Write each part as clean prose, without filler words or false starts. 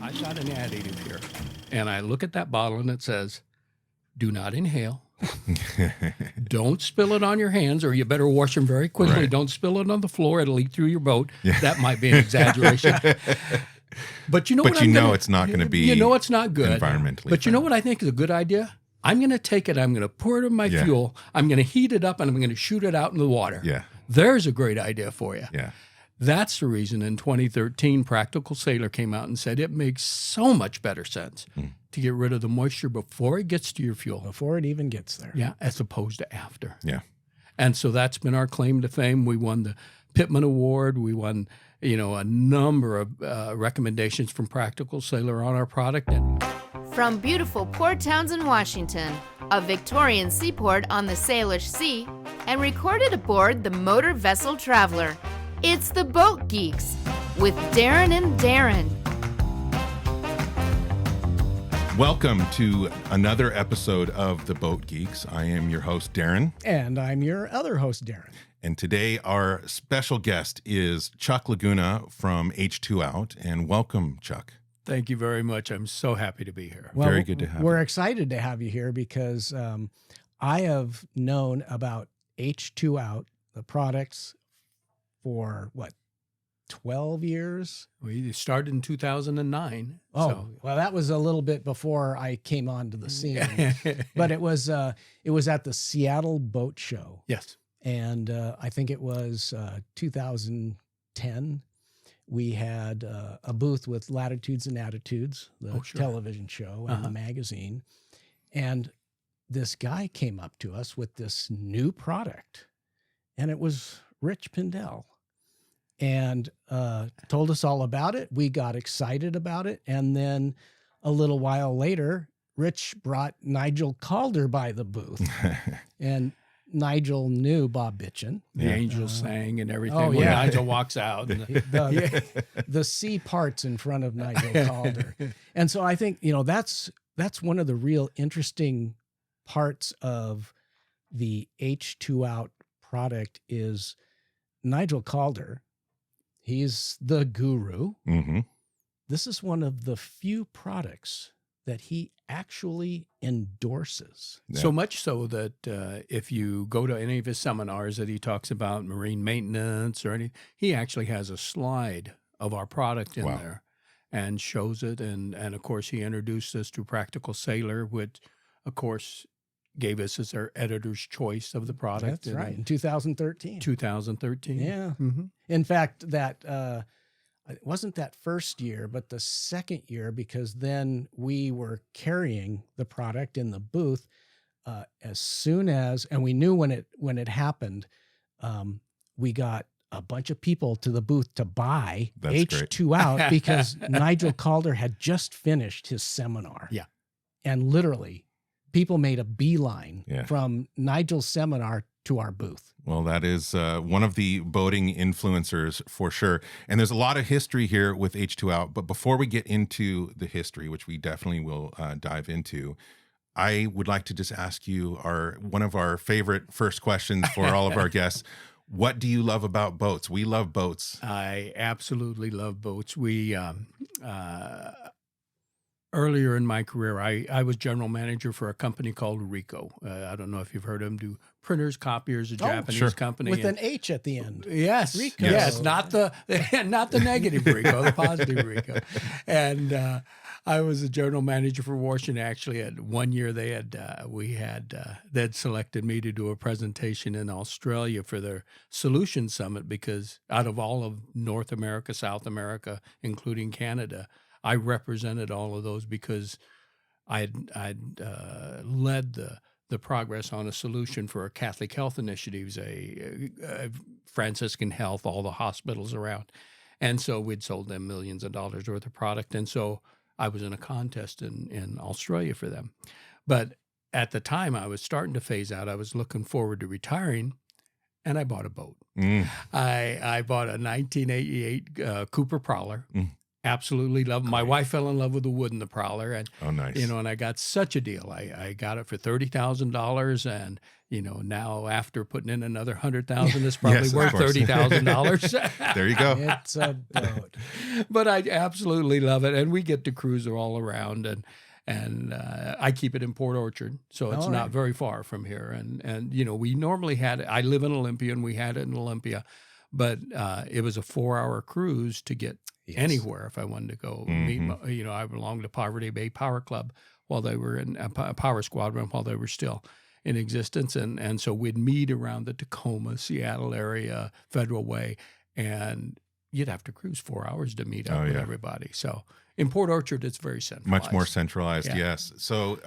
I've got an additive here. And I look at that bottle and it says, do not inhale. Don't spill it on your hands, or you better wash them very quickly. Right. Don't spill it on the floor. It'll leak through your boat. Yeah. That might be an exaggeration. But you know it's not going to be. You know it's not good. Environmentally. But you know what I think is a good idea? I'm going to take it, I'm going to pour it in my fuel, I'm going to heat it up, and I'm going to shoot it out in the water. Yeah. There's a great idea for you. Yeah. That's the reason in 2013, Practical Sailor came out and said it makes so much better sense to get rid of the moisture before it gets to your fuel. Before it even gets there. Yeah, as opposed to after. Yeah. And so that's been our claim to fame. We won the Pittman Award. We won, a number of recommendations from Practical Sailor on our product. From beautiful Port Townsend, Washington, a Victorian seaport on the Salish Sea, and recorded aboard the Motor Vessel Traveler, it's the Boat Geeks with Darren and Daeron. Welcome to another episode of the Boat Geeks. I am your host, Darren. And I'm your other host, Darren. And today our special guest is Chuck Laguna from H2Out. And welcome, Chuck. Thank you very much. I'm so happy to be here. Well, very good to have you. We're excited to have you here because I have known about H2Out, the products, for 12 years? We started in 2009. Oh, well, that was a little bit before I came onto the scene. But it was at the Seattle Boat Show. Yes. And I think it was 2010. We had a booth with Latitudes and Attitudes, the television show and the magazine. And this guy came up to us with this new product. And it was Rich Pindell. And told us all about it. We got excited about it. And then a little while later, Rich brought Nigel Calder by the booth. And Nigel knew Bob Bitchin. The angels sang and everything. Oh, when yeah. Nigel walks out. The C parts in front of Nigel Calder. And so I think, that's one of the real interesting parts of the H2Out product is Nigel Calder. He's the guru. Mm-hmm. This is one of the few products that he actually endorses. Yeah. So much so that if you go to any of his seminars that he talks about marine maintenance or anything, he actually has a slide of our product in there and shows it. And of course, he introduced us to Practical Sailor, which, of course, gave us as our editor's choice of the product. That's right, in 2013. 2013. Yeah. Mm-hmm. In fact, that it wasn't that first year, but the second year, because then we were carrying the product in the booth as soon as, and we knew when it happened, we got a bunch of people to the booth to buy H2Out because Nigel Calder had just finished his seminar. Yeah. And literally, people made a beeline from Nigel's seminar to our booth. Well, that is one of the boating influencers for sure. And there's a lot of history here with H2Out. But before we get into the history, which we definitely will dive into, I would like to just ask you one of our favorite first questions for all of our guests. What do you love about boats? We love boats. I absolutely love boats. We earlier in my career, I was general manager for a company called Ricoh. I don't know if you've heard of them, do printers, copiers, a Japanese company. With an H at the end. Yes. Ricoh. Yes, not the negative Ricoh, the positive Ricoh. And I was a general manager for Washington. Actually, at 1 year they'd selected me to do a presentation in Australia for their Solution Summit, because out of all of North America, South America, including Canada, I represented all of those because I'd led the progress on a solution for a Catholic health initiatives, a Franciscan health, all the hospitals around. And so we'd sold them millions of dollars worth of product. And so I was in a contest in Australia for them. But at the time I was starting to phase out. I was looking forward to retiring, and I bought a boat. I bought a 1988 Cooper Prowler. Absolutely love it. My wife fell in love with the wood in the Prowler, and Oh, nice. and I got such a deal. I got it for $30,000, and now after putting in another $100,000, it's probably Yes, of worth course. $30,000. There you go. It's a boat. But I absolutely love it, and we get to cruise it all around, and I keep it in Port Orchard, so it's All not right. very far from here. And we normally had it. I live in Olympia, and we had it in Olympia, but it was a 4-hour cruise to get anywhere if I wanted to go meet. I belonged to Poverty Bay Power Club while they were in Power Squadron while they were still in existence, and so we'd meet around the Tacoma, Seattle area, Federal Way, and you'd have to cruise 4 hours to meet up with everybody. So in Port Orchard, it's very centralized. Much more centralized, Yeah. yes. So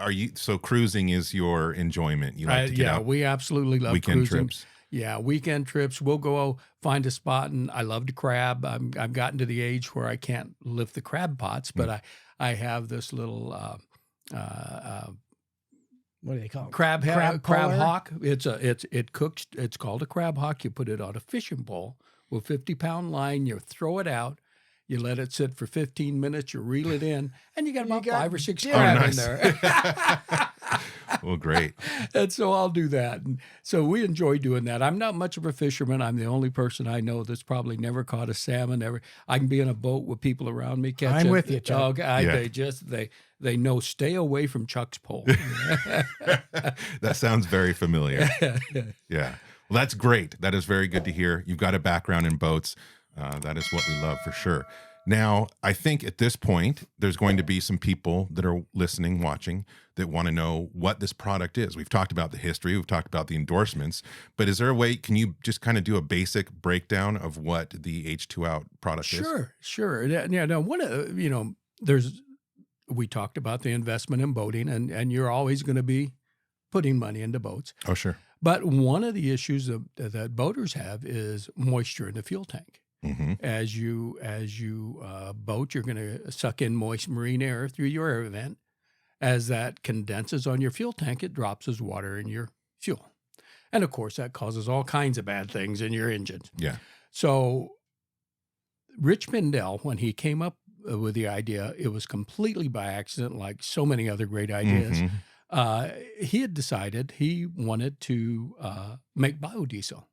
cruising is your enjoyment. You like to get out we absolutely love weekend cruising. trips. Yeah, weekend trips. We'll go find a spot, and I love to crab. I've gotten to the age where I can't lift the crab pots, but I have this little What do they call it? crab collar? hawk. It cooks. It's called a crab hawk. You put it on a fishing pole with 50-pound line. You throw it out. You let it sit for 15 minutes. You reel it in, and you got about 5 or 6 crab in there. Well, great. And so I'll do that. And so we enjoy doing that. I'm not much of a fisherman. I'm the only person I know that's probably never caught a salmon. I can be in a boat with people around me catching. I'm with you, Chuck. They know stay away from Chuck's pole. That sounds very familiar. Yeah. Well, that's great. That is very good to hear. You've got a background in boats. That is what we love for sure. Now, I think at this point, there's going to be some people that are listening, watching, that want to know what this product is. We've talked about the history. We've talked about the endorsements. But is there a way, can you just kind of do a basic breakdown of what the H2Out product is? Sure. Yeah, no, we talked about the investment in boating, and you're always going to be putting money into boats. Oh, sure. But one of the issues that boaters have is moisture in the fuel tank. Mm-hmm. As you boat, you're going to suck in moist marine air through your air vent. As that condenses on your fuel tank, it drops as water in your fuel. And of course, that causes all kinds of bad things in your engines. Yeah. So Rich Mindell, when he came up with the idea, it was completely by accident, like so many other great ideas. Mm-hmm. He had decided he wanted to make biodiesel.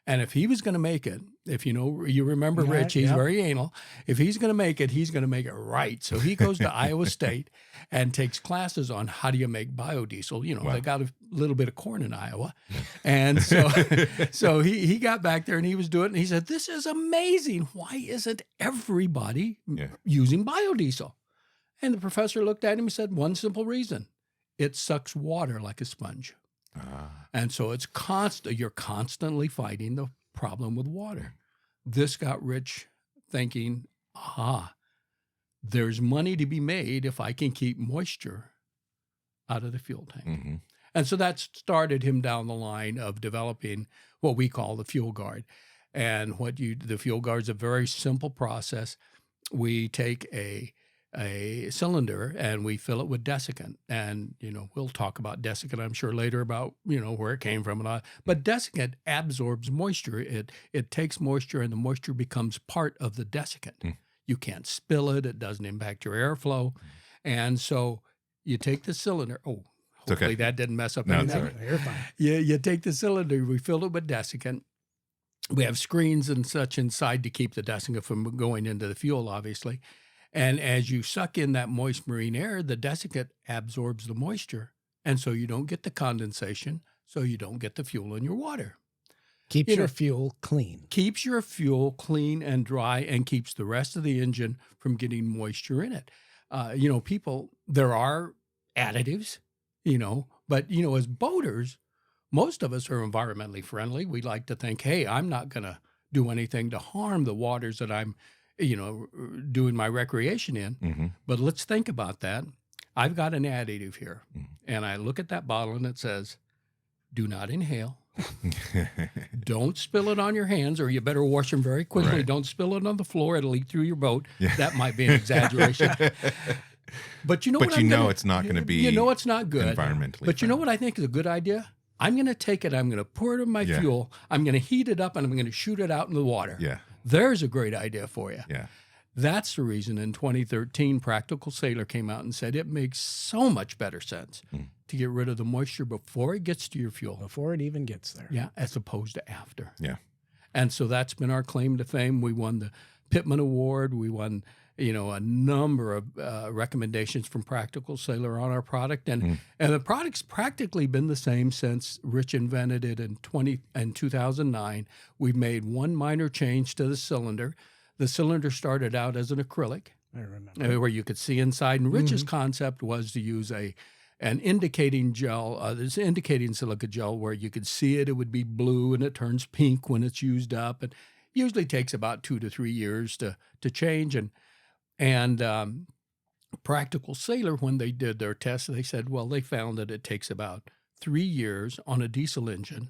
And if he was going to make it, if you remember Rich, he's very anal. If he's going to make it right. So he goes to Iowa State and takes classes on how do you make biodiesel. They got a little bit of corn in Iowa. And so he got back there and he was doing it. And he said, this is amazing. Why isn't everybody using biodiesel? And the professor looked at him and said, one simple reason. It sucks water like a sponge. And so it's you're constantly fighting the problem with water. This got Rich thinking, there's money to be made if I can keep moisture out of the fuel tank. Mm-hmm. And so that started him down the line of developing what we call the fuel guard. And the fuel guard is a very simple process. We take a cylinder and we fill it with desiccant. And, we'll talk about desiccant, I'm sure, later about, where it came from and all. But desiccant absorbs moisture. It takes moisture and the moisture becomes part of the desiccant. You can't spill it. It doesn't impact your airflow. And so you take the cylinder. Hopefully that didn't mess up anything. All right. You're fine. You take the cylinder, we fill it with desiccant. We have screens and such inside to keep the desiccant from going into the fuel, obviously. And as you suck in that moist marine air, the desiccant absorbs the moisture. And so you don't get the condensation, so you don't get the fuel in your water. Keeps your fuel clean. Keeps your fuel clean and dry and keeps the rest of the engine from getting moisture in it. There are additives, but, as boaters, most of us are environmentally friendly. We like to think, hey, I'm not going to do anything to harm the waters that I'm doing my recreation in. Mm-hmm. But let's think about that. I've got an additive here, and I look at that bottle and it says, do not inhale. Don't spill it on your hands, or you better wash them very quickly. Right. Don't spill it on the floor. It'll leak through your boat. Yeah. That might be an exaggeration. But it's not going to be it's not good. Environmentally But you know what I think is a good idea? I'm going to take it, I'm going to pour it in my fuel, I'm going to heat it up, and I'm going to shoot it out in the water. Yeah. There's a great idea for you. Yeah. That's the reason in 2013, Practical Sailor came out and said it makes so much better sense to get rid of the moisture before it gets to your fuel. Before it even gets there. Yeah, as opposed to after. Yeah. And so that's been our claim to fame. We won the Pittman Award. We won, a number of recommendations from Practical Sailor on our product. And the product's practically been the same since Rich invented it in 2009. We've made one minor change to the cylinder. The cylinder started out as an acrylic. I remember. Where you could see inside. And Rich's concept was to use an indicating gel, this indicating silica gel, where you could see it. It would be blue and it turns pink when it's used up. And usually takes about 2 to 3 years to change. And Practical Sailor, when they did their test, they said, well, they found that it takes about 3 years on a diesel engine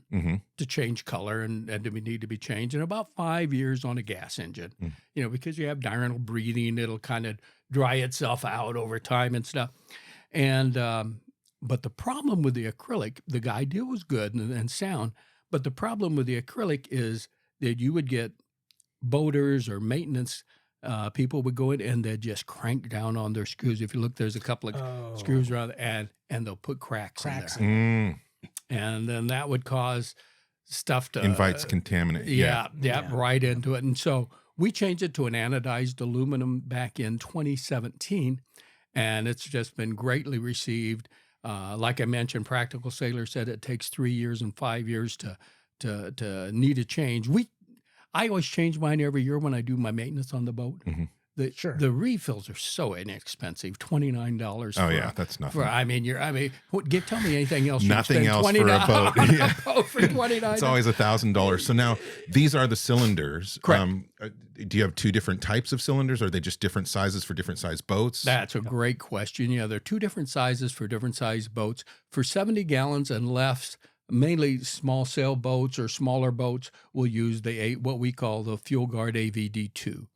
to change color and to need to be changed, and about 5 years on a gas engine. Because you have diurnal breathing, it'll kind of dry itself out over time and stuff. And but the problem with the acrylic, the idea was good and sound, but the problem with the acrylic is that you would get boaters or maintenance people would go in and they'd just crank down on their screws. If you look, there's a couple of screws around and they'll put cracks in there. And then that would cause stuff to invites contaminant. Yeah, right into it. And so we changed it to an anodized aluminum back in 2017, and it's just been greatly received. Like I mentioned, Practical Sailor said it takes 3 years and 5 years to need a change. I always change mine every year when I do my maintenance on the boat. The refills are so inexpensive, $29. Oh yeah, that's nothing. Tell me anything else. Nothing else for a boat. Boat for $29. It's always $1,000. So now these are the cylinders. Correct. Do you have two different types of cylinders? Or are they just different sizes for different size boats? That's a great question. Yeah, there are two different sizes for different size boats. For 70 gallons and less, mainly small sail boats or smaller boats will use what we call the Fuel Guard AVD2.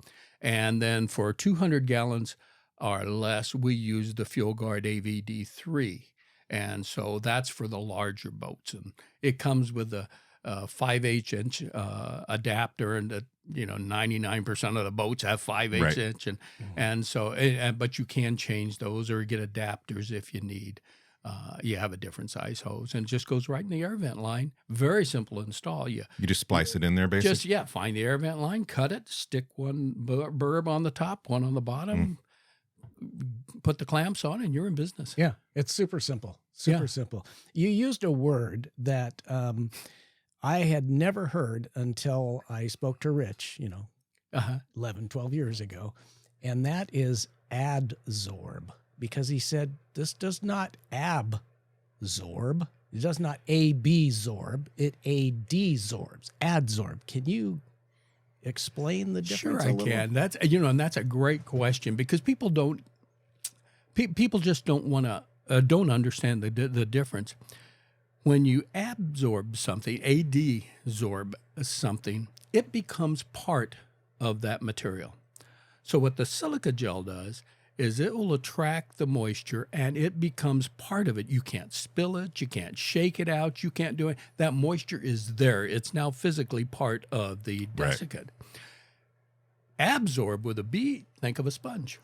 And then for 200 gallons or less, we use the Fuel Guard AVD3. And so that's for the larger boats. And it comes with a 5/8 inch adapter, and 99% of the boats have 5/8 inch. And so, but you can change those or get adapters if you need. You have a different size hose, and it just goes right in the air vent line. Very simple install. You just splice it in there, basically? Find the air vent line, cut it, stick one burb on the top, one on the bottom, put the clamps on, and you're in business. Yeah, it's super simple. Simple. You used a word that I had never heard until I spoke to Rich, 11, 12 years ago, and that is adsorb. Because he said, this does not absorb. It does not absorb. It adsorbs. Adsorb. Can you explain the difference a little? Sure, I can. That's and that's a great question, because people just don't understand the difference. When you absorb something, adsorb something, it becomes part of that material. So what the silica gel does is it will attract the moisture and it becomes part of it. You can't spill it. You can't shake it out. You can't do it. That moisture is there. It's now physically part of the desiccant. Absorb with a B, think of a sponge.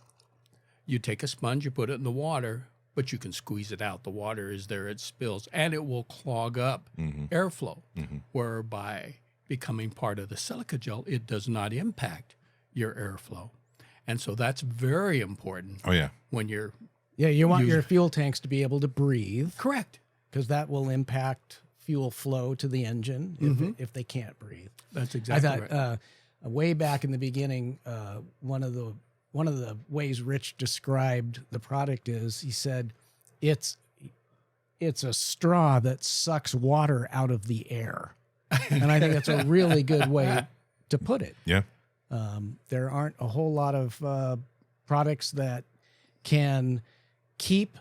You take a sponge, you put it in the water, but you can squeeze it out. The water is there, it spills, and it will clog up airflow, whereby becoming part of the silica gel, it does not impact your airflow. And so that's very important. Oh, yeah. When you're you want your fuel tanks to be able to breathe. Correct. Because that will impact fuel flow to the engine if they can't breathe. That's exactly I thought, way back in the beginning, one of the ways Rich described the product is, he said, it's a straw that sucks water out of the air. And I think that's a really good way to put it. Yeah. There aren't a whole lot of products that can keep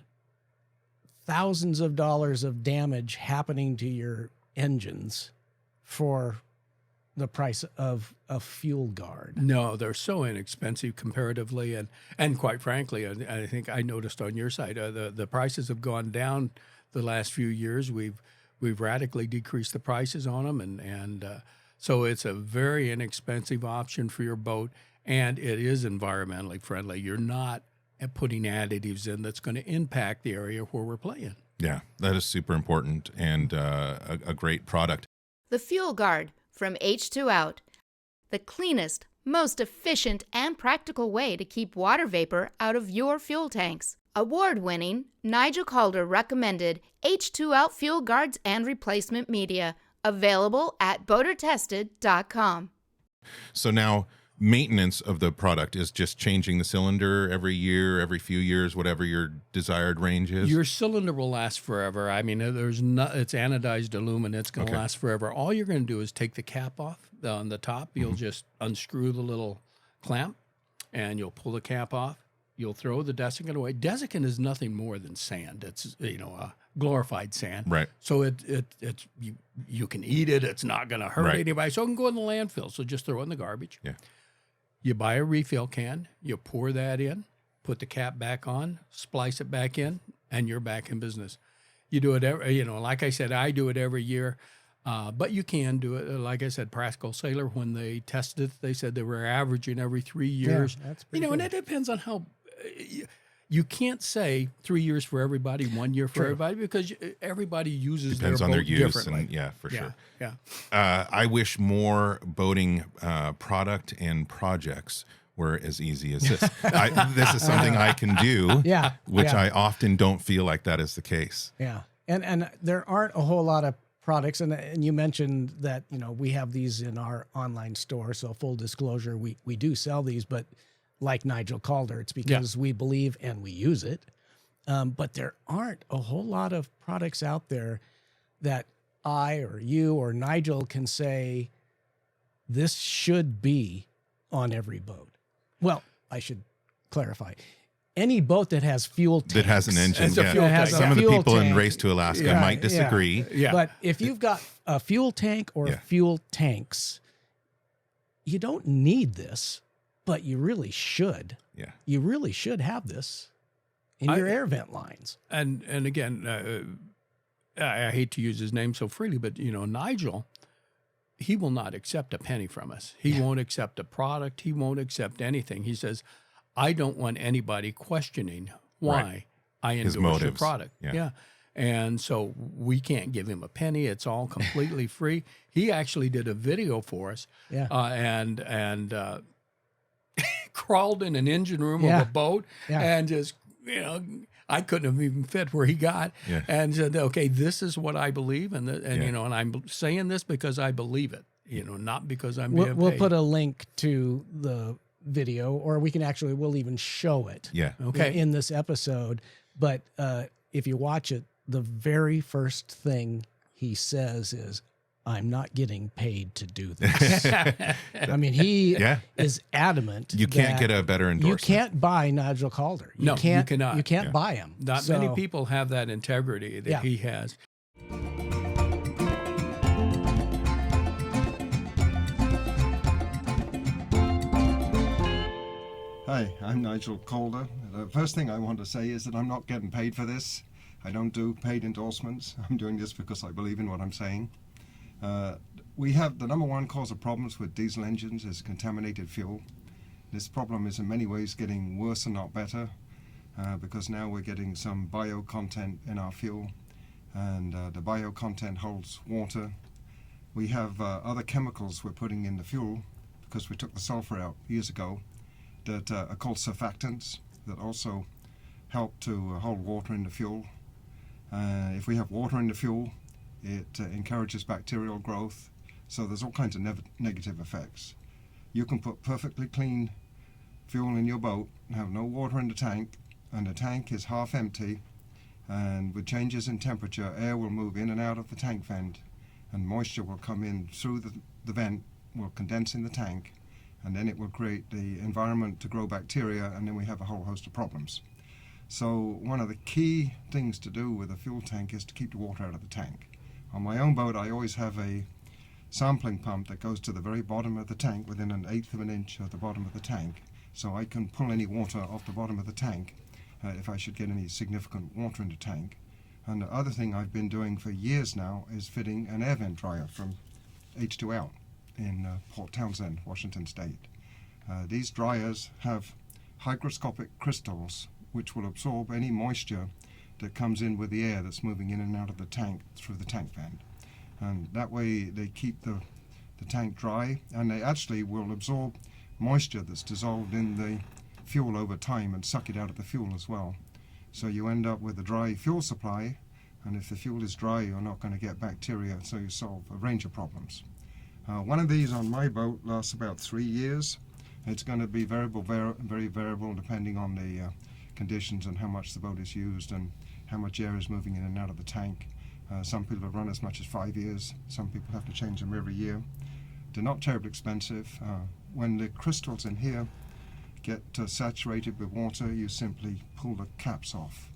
thousands of dollars of damage happening to your engines for the price of a fuel guard. No, they're so inexpensive comparatively, and quite frankly, I think I noticed on your side the prices have gone down the last few years. We've radically decreased the prices on them, and so it's a very inexpensive option for your boat. and it is environmentally friendly. You're not putting additives in that's going to impact the area where we're playing. Yeah, that is super important and a great product. The Fuel Guard from H2Out. The cleanest, most efficient, and practical way to keep water vapor out of your fuel tanks. Award-winning, Nigel Calder recommended H2Out Fuel Guards and Replacement Media. Available at boatertested.com. So now maintenance of the product is just changing the cylinder every year, every few years, whatever your desired range is? Your cylinder will last forever. I mean, it's anodized aluminum. It's going to last forever. All you're going to do is take the cap off on the top. You'll just unscrew the little clamp, and you'll pull the cap off. You'll throw the desiccant away. Desiccant is nothing more than sand. It's glorified sand. Right. So you can eat it. It's not going to hurt anybody. So it can go in the landfill. So just throw it in the garbage. Yeah. You buy a refill can. You pour that in. Put the cap back on. Splice it back in, and you're back in business. You do it every. Like I said, I do it every year. But you can do it. Like I said, Practical Sailor, when they tested it, they said they were averaging every 3 years. Yeah, that's pretty good. And it depends on how. You can't say 3 years for everybody, 1 year for everybody, because everybody uses depends their on boat their use. differently. And, yeah, for sure. Yeah. I wish more boating product and projects were as easy as this. This is something I can do, which I often don't feel like that is the case. Yeah, and there aren't a whole lot of products, and you mentioned that we have these in our online store. So full disclosure, we do sell these, but like Nigel Calder, it's because we believe and we use it. But there aren't a whole lot of products out there that I or you or Nigel can say this should be on every boat. Well, I should clarify. Any boat that has fuel tanks. That has an engine, Some of the fuel people in tank. Race to Alaska might disagree. Yeah. But if you've got a fuel tank or fuel tanks, you don't need this, but you really should. Yeah. You really should have this in your air vent lines. And again, I hate to use his name so freely, but Nigel, he will not accept a penny from us. He won't accept a product. He won't accept anything. He says, I don't want anybody questioning why I endorse your product. Yeah. And so we can't give him a penny. It's all completely free. He actually did a video for us. Yeah. And crawled in an engine room of a boat and just, I couldn't have even fit where he got and said, okay, this is what I believe. And I'm saying this because I believe it, not because I'm being paid. We'll put a link to the video, or we'll even show it in this episode. But if you watch it, the very first thing he says is, I'm not getting paid to do this. I mean, he is adamant. You can't get a better endorsement. You can't buy Nigel Calder. You cannot. You can't buy him. Not many people have that integrity that he has. Hi, I'm Nigel Calder. The first thing I want to say is that I'm not getting paid for this. I don't do paid endorsements. I'm doing this because I believe in what I'm saying. We have the number one cause of problems with diesel engines is contaminated fuel. This problem is in many ways getting worse and not better because now we're getting some bio content in our fuel, and the bio content holds water. We have other chemicals we're putting in the fuel because we took the sulfur out years ago that are called surfactants that also help to hold water in the fuel. If we have water in the fuel, it encourages bacterial growth, so there's all kinds of negative effects. You can put perfectly clean fuel in your boat and have no water in the tank, and the tank is half empty, and with changes in temperature, air will move in and out of the tank vent, and moisture will come in through the vent, will condense in the tank, and then it will create the environment to grow bacteria, and then we have a whole host of problems. So one of the key things to do with a fuel tank is to keep the water out of the tank. On my own boat, I always have a sampling pump that goes to the very bottom of the tank, within 1/8 of an inch of the bottom of the tank, so I can pull any water off the bottom of the tank if I should get any significant water in the tank. And the other thing I've been doing for years now is fitting an air vent dryer from H2Out in Port Townsend, Washington State. These dryers have hygroscopic crystals which will absorb any moisture that comes in with the air that's moving in and out of the tank through the tank vent. And that way they keep the tank dry, and they actually will absorb moisture that's dissolved in the fuel over time and suck it out of the fuel as well. So you end up with a dry fuel supply, and if the fuel is dry, you're not going to get bacteria, so you solve a range of problems. One of these on my boat lasts about 3 years. It's going to be very variable depending on the conditions and how much the boat is used and how much air is moving in and out of the tank. Some people run as much as 5 years. Some people have to change them every year. They're not terribly expensive. When the crystals in here get saturated with water, you simply pull the caps off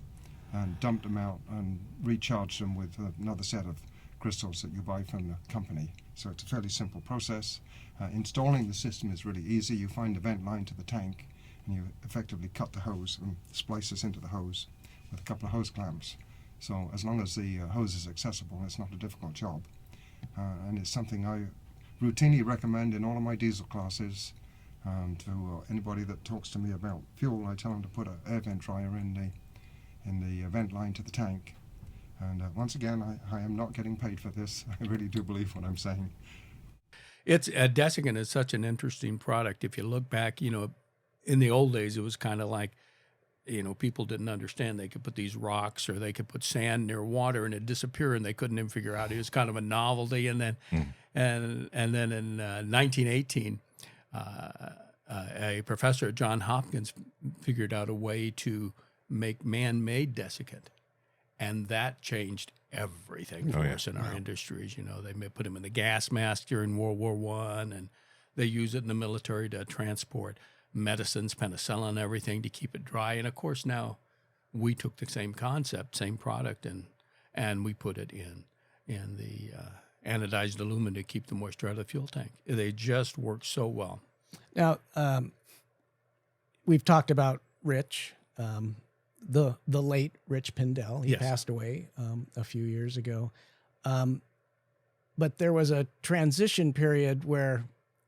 and dump them out and recharge them with another set of crystals that you buy from the company. So it's a fairly simple process. Installing the system is really easy. You find the vent line to the tank and you effectively cut the hose and splice this into the hose with a couple of hose clamps. So as long as the hose is accessible, it's not a difficult job. And it's something I routinely recommend in all of my diesel classes. To anybody that talks to me about fuel, I tell them to put an air vent dryer in the vent line to the tank. And once again, I am not getting paid for this. I really do believe what I'm saying. It's desiccant is such an interesting product. If you look back, in the old days, it was kind of like, people didn't understand they could put these rocks or they could put sand near water and it'd disappear, and they couldn't even figure out. It was kind of a novelty. And then, and then in 1918, a professor at Johns Hopkins figured out a way to make man-made desiccant, and that changed everything for us in our industries. They may put them in the gas mask during World War I, and they use it in the military to transport medicines, penicillin, everything to keep it dry. And of course, now we took the same concept, same product, and we put it in the anodized aluminum to keep the moisture out of the fuel tank. They just work so well. Now, we've talked about Rich, the late Rich Pindell. He passed away a few years ago. But there was a transition period where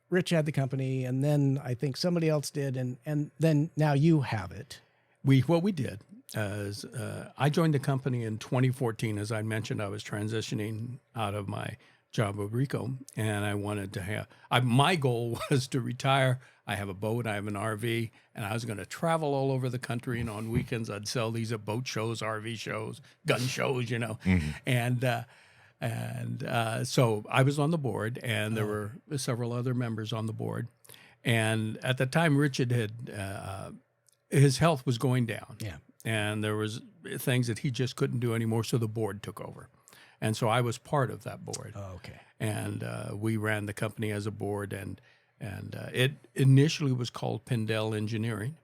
Rich had the company, and then I think somebody else did, and then now you have it. What we did is I joined the company in 2014. As I mentioned, I was transitioning out of my job with Rico, and I wanted to have, my goal was to retire. I have a boat, I have an RV, and I was going to travel all over the country, and on weekends I'd sell these at boat shows, RV shows, gun shows, And so I was on the board, and there were several other members on the board. And at the time, Richard his health was going down. Yeah. And there was things that he just couldn't do anymore, so the board took over. And so I was part of that board. Oh, okay. And we ran the company as a board, and it initially was called Pindell Engineering.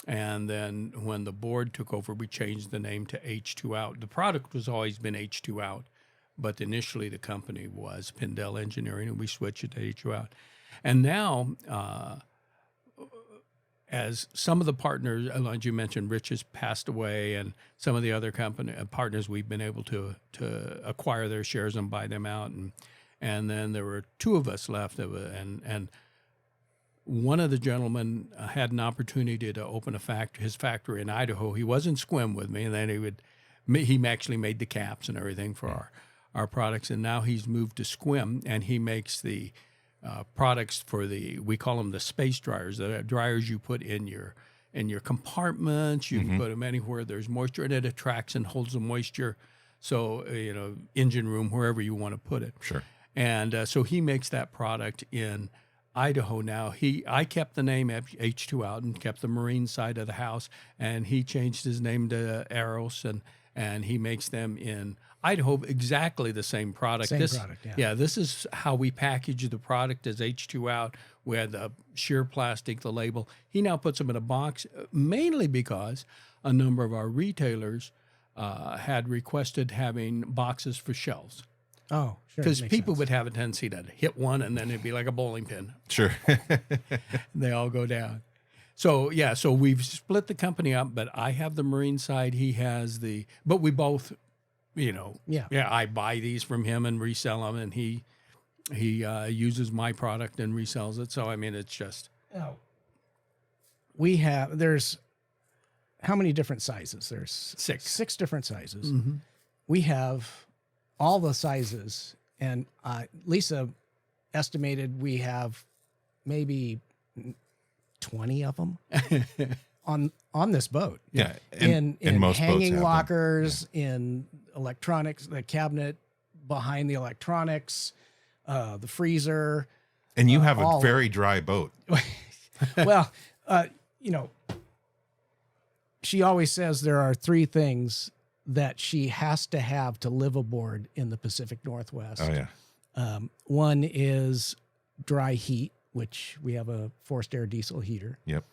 And then when the board took over, we changed the name to H2Out. The product was always been H2Out, but initially the company was Pindell Engineering, and we switched it to H2Out. And now, as some of the partners, like you mentioned, Rich has passed away, and some of the other company partners, we've been able to acquire their shares and buy them out, and then there were two of us left, and one of the gentlemen had an opportunity to open his factory in Idaho. He was in Sequim with me, and then he actually made the caps and everything for our products, and now he's moved to Sequim, and he makes the products for we call them the space dryers, the dryers you put in your compartments. You can put them anywhere there's moisture, and it attracts and holds the moisture. So, engine room, wherever you want to put it. Sure. And so he makes that product in Idaho now. I kept the name H2Out and kept the marine side of the house, and he changed his name to Xeros, and he makes them in Idaho, exactly the same product. Same product, yeah. Yeah, this is how we package the product as H2Out. We had the sheer plastic, the label. He now puts them in a box, mainly because a number of our retailers had requested having boxes for shelves. Oh, sure. Because people would have a tendency to hit one, and then it'd be like a bowling pin. Sure. They all go down. So, yeah, so we've split the company up, but I have the marine side. He has but we both, I buy these from him and resell them, and he uses my product and resells it. So, I mean, it's just. Now, there's how many different sizes? There's six different sizes. Mm-hmm. We have all the sizes, and Lisa estimated we have maybe 20 of them on this boat. Yeah, in most boats hanging have them. lockers, in electronics, the cabinet behind the electronics, the freezer. And you have a all- very dry boat. Well, she always says there are three things that she has to have to live aboard in the Pacific Northwest. Oh yeah. One is dry heat, which we have a forced air diesel heater. Yep.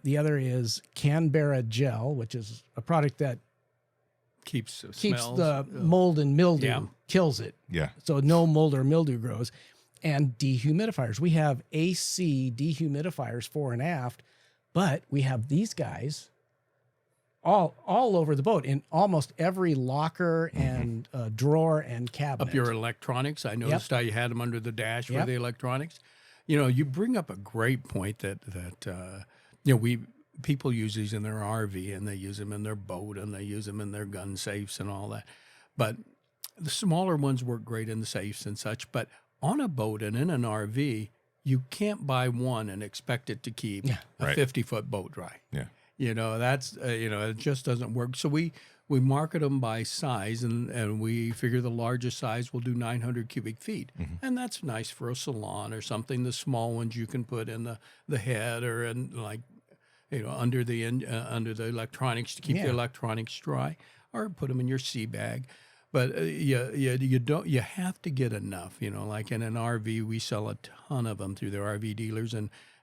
The other is Canberra gel, which is a product that Keeps keeps the mold and mildew, Yeah. kills it. Yeah. So no mold or mildew grows. And dehumidifiers. We have AC dehumidifiers fore and aft, but we have these guys all over the boat in almost every locker and drawer and cabinet. Up your electronics. I noticed how you had them under the dash for the electronics. You bring up a great point that people use these in their RV, and they use them in their boat, and they use them in their gun safes and all that. But the smaller ones work great in the safes and such. But on a boat and in an RV, you can't buy one and expect it to keep a 50-foot boat dry. Yeah. That's it just doesn't work. So we market them by size, and we figure the largest size will do 900 cubic feet, and that's nice for a salon or something. The small ones you can put in the head or in under the electronics to keep the electronics dry, or put them in your sea bag. But you have to get enough. Like in an RV, we sell a ton of them through the RV dealers,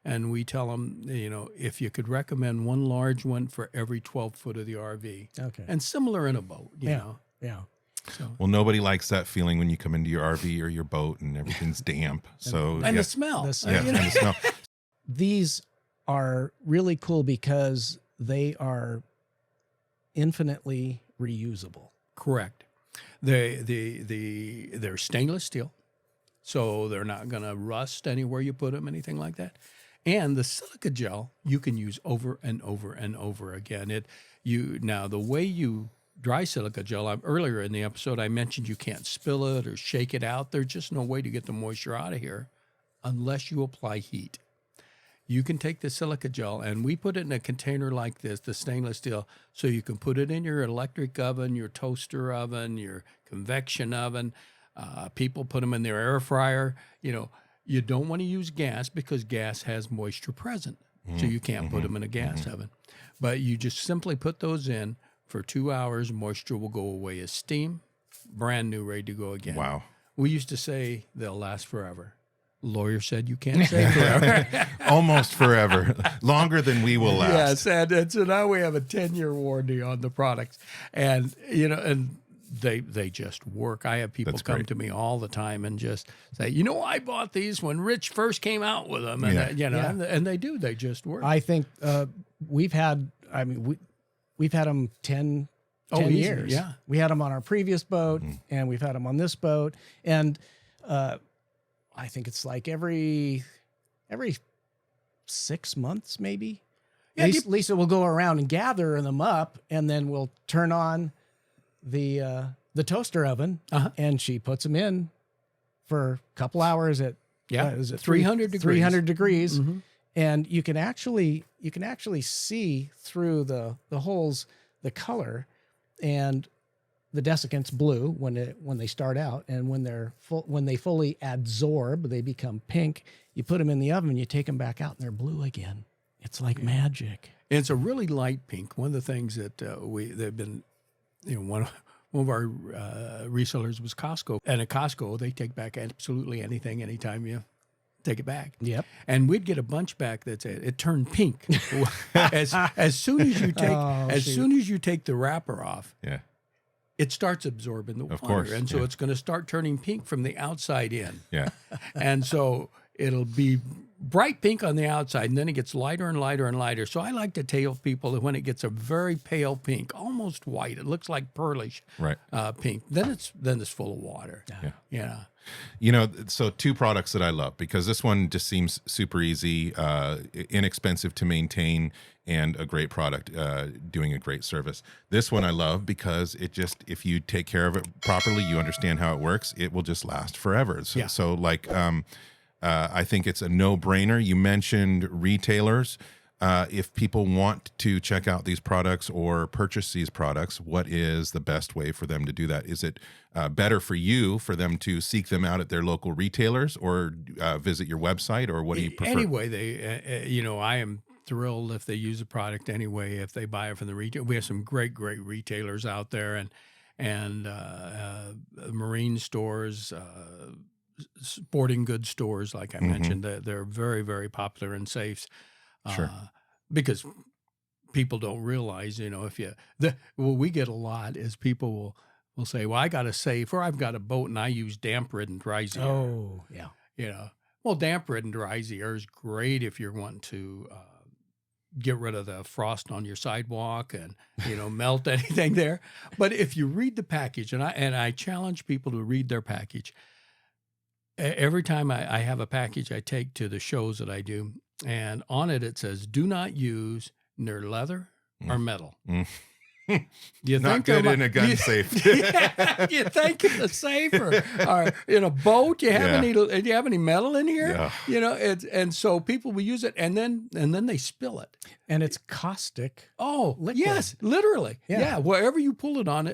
and we tell them, if you could recommend one large one for every 12 foot of the RV. Okay. And similar in a boat, you know. Yeah. So. Well, nobody likes that feeling when you come into your RV or your boat and everything's damp. So And the smell. Yeah, and the smell. These are really cool because they are infinitely reusable. Correct. They're stainless steel, so they're not going to rust anywhere you put them, anything like that. And the silica gel you can use over and over and over again. Now the way you dry silica gel, earlier in the episode I mentioned you can't spill it or shake it out. There's just no way to get the moisture out of here unless you apply heat. You can take the silica gel, and we put it in a container like this, the stainless steel, so you can put it in your electric oven, your toaster oven, your convection oven. People put them in their air fryer. You don't want to use gas because gas has moisture present, so you can't put them in a gas oven. But you just simply put those in for 2 hours. Moisture will go away as steam, brand new, ready to go again. Wow. We used to say they'll last forever. Lawyer said you can't say forever. Almost forever. Longer than we will last. Yes, and so now we have a 10-year warranty on the products, and they just work. I have people come to me all the time and just say, I bought these when Rich first came out with them, and and they do. They just work. I think we've had them 10 easy, years. yeah. We had them on our previous boat, and we've had them on this boat, and I think it's like every 6 months, maybe. Yeah, Lisa will go around and gather them up, and then we'll turn on the toaster oven, and she puts them in for a couple hours at is it 300 degrees. 300 degrees, and you can actually see through the holes the color, and the desiccant's blue when they start out, and when they fully adsorb, they become pink. You put them in the oven, you take them back out, and they're blue again. It's like magic. It's a really light pink. One of the things that they've been, one of our resellers was Costco, and at Costco they take back absolutely anything anytime you take it back. Yep. And we'd get a bunch back that said it turned pink as soon as you take soon as you take the wrapper off. Yeah. It starts absorbing the water, Of course, and so it's going to start turning pink from the outside in. Yeah. And so it'll be bright pink on the outside, and then it gets lighter and lighter and lighter. So I like to tell people that when it gets a very pale pink, almost almost white. It looks like pearlish Right. pink. Then it's full of water. Yeah. Yeah. You know, so two products that I love, because this one just seems super easy, inexpensive to maintain, and a great product, doing a great service. This one I love because it just, if you take care of it properly, you understand how it works, it will just last forever. So like, I think it's a no-brainer. You mentioned retailers. If people want to check out these products or purchase these products, what is the best way for them to do that? Is it better for you for them to seek them out at their local retailers, or visit your website, or what do you prefer? Anyway, they, I am thrilled if they use the product anyway, if they buy it from the retail. We have some great retailers out there, and marine stores, sporting goods stores, like I mentioned. They're very, very popular and safe. Sure. Because people don't realize, what we get a lot is people will say, well, I got a safe, or I've got a boat and I use damp-ridden dry Z air. Oh, yeah. Well, damp-ridden dry Z air is great if you're wanting to get rid of the frost on your sidewalk and, melt anything there. But if you read the package, and I challenge people to read their package. Every time I have a package I take to the shows that I do, and on it says, do not use near leather or metal. You Not good in a gun safe. Yeah, you think in a safe or in a boat? Do you have any metal in here? Yeah. And so people will use it, and then they spill it. And it's caustic. Oh, liquid. Yes, literally. Yeah. Yeah, wherever you pour it on,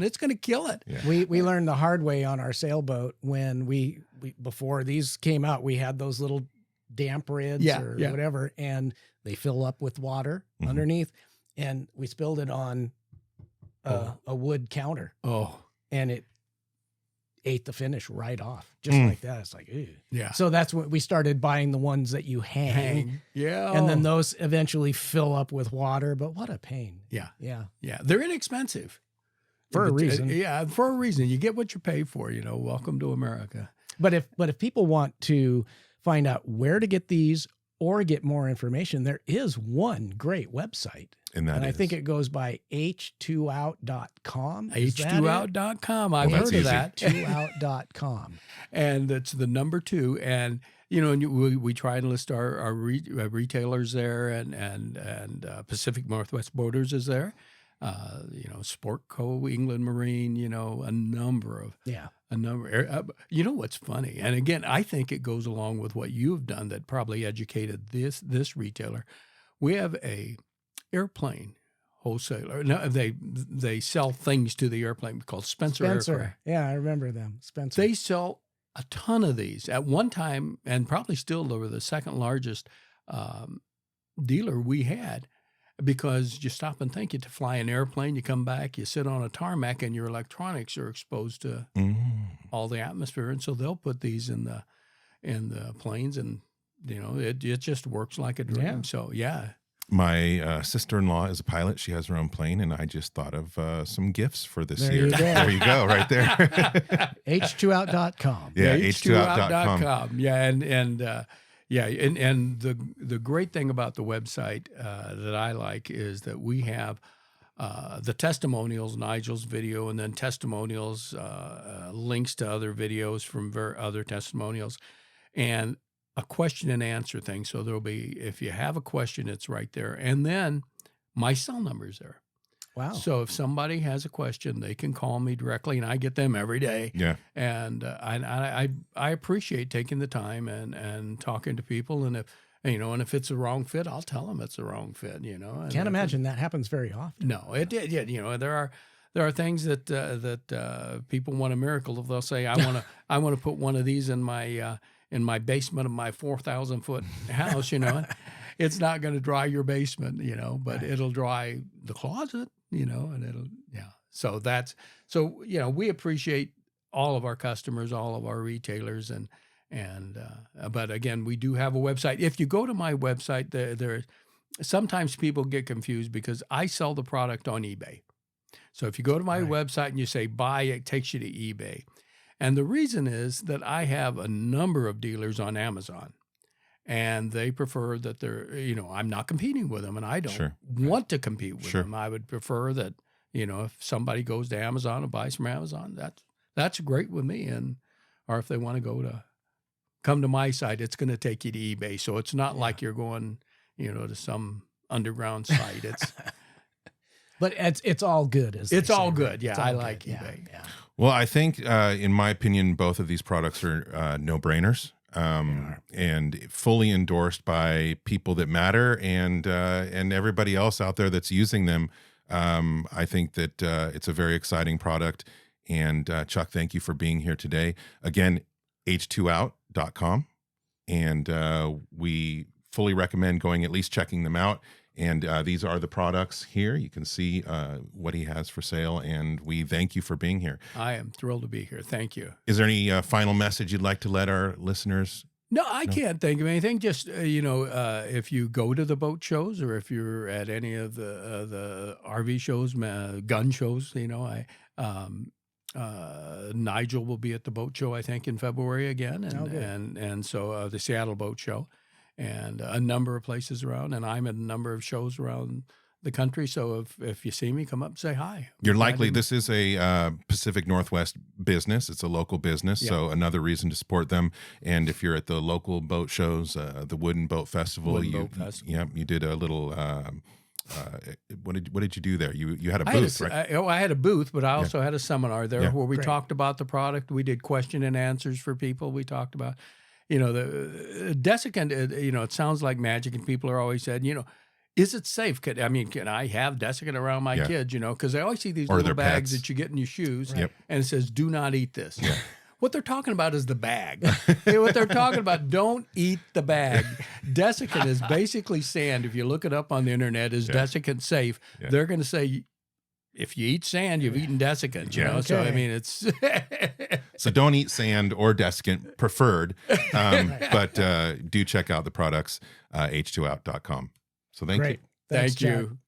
it's going to kill it. Yeah. We learned the hard way on our sailboat when we before these came out, we had those little damp rids or whatever, and they fill up with water underneath, and we spilled it on a wood counter. Oh. And it ate the finish right off, just like that. It's like, ew. Yeah. So that's when we started buying the ones that you hang. Yeah. And then those eventually fill up with water, but what a pain. Yeah. Yeah. Yeah. They're inexpensive. For a reason. Yeah, for a reason. You get what you pay for, welcome to America. But if people want to find out where to get these or get more information, there is one great website. And I think it goes by H2Out.com. H2Out.com. I've Well, heard of that's that. H2Out.com. And it's the number 2. And, we try and list our retailers there, and Pacific Northwest Boaters is there. Sport Co., England Marine, a number. What's funny? And again, I think it goes along with what you've done that probably educated this retailer. We have a airplane wholesaler. No, they sell things to the airplane called Spencer Aircraft. Yeah, I remember them. Spencer. They sell a ton of these at one time, and probably still they were the second largest dealer we had. Because you stop and think, you to fly an airplane, you come back, you sit on a tarmac, and your electronics are exposed to all the atmosphere, and so they'll put these in the planes, and it just works like a dream. Yeah. So yeah. My sister-in-law is a pilot. She has her own plane, and I just thought of some gifts for this There year. you go. There you go, right there. H2Out.com. Yeah, H2Out.com. Yeah, and the great thing about the website that I like is that we have the testimonials, Nigel's video, and then testimonials, links to other videos from other testimonials, and a question and answer thing. So there'll be, if you have a question, it's right there. And then my cell number's there. Wow. So if somebody has a question, they can call me directly, and I get them every day. Yeah. And I appreciate taking the time and talking to people. And if it's a wrong fit, I'll tell them it's a wrong fit. And Can't imagine that happens very often. No, it did. Yeah. There are things that people want a miracle. If they'll say, I want to put one of these in my basement of my 4,000 foot house. It's not going to dry your basement, but it'll dry the closet, and So we appreciate all of our customers, all of our retailers, but again, we do have a website. If you go to my website, there sometimes people get confused because I sell the product on eBay. So if you go to my website and you say buy, it takes you to eBay. And the reason is that I have a number of dealers on Amazon. And they prefer that I'm not competing with them, and I don't want to compete with them. I would prefer that if somebody goes to Amazon and buys from Amazon, that's great with me. Or if they want to come to my site, it's going to take you to eBay. So it's not like you're going, to some underground site. But it's all good. It's all good. Yeah, I like eBay. Yeah. Well, I think, in my opinion, both of these products are no-brainers. And fully endorsed by people that matter and everybody else out there that's using them. I think that it's a very exciting product. And Chuck, thank you for being here today. Again, H2Out.com. And we fully recommend going, at least checking them out. And these are the products here. You can see what he has for sale. And we thank you for being here. I am thrilled to be here. Thank you. Is there any final message you'd like to let our listeners? No, I can't think of anything. Just, if you go to the boat shows or if you're at any of the RV shows, gun shows, Nigel will be at the boat show, I think, in February again. And so the Seattle Boat Show. And a number of places around, and I'm at a number of shows around the country. So if you see me, come up and say hi. This is a Pacific Northwest business. It's a local business, so another reason to support them. And if you're at the local boat shows, the Wooden Boat Festival, you did a little. What did you do there? You had a booth, right? I had a booth, but I also had a seminar there where we talked about the product. We did question and answers for people. We talked about. The desiccant, it sounds like magic, and people are always said, is it safe? Can I have dessicant around my kids, because I always see these little bags that you get in your shoes, and it says, do not eat this. Yeah. What they're talking about is the bag. What they're talking about, don't eat the bag. Desiccant is basically sand. If you look it up on the internet, is desiccant safe? Yeah. They're going to say, if you eat sand, you've eaten desiccant, So, it's... So don't eat sand or desiccant, preferred. But do check out the products, H2Out.com. So thank you. Thanks, Thank you.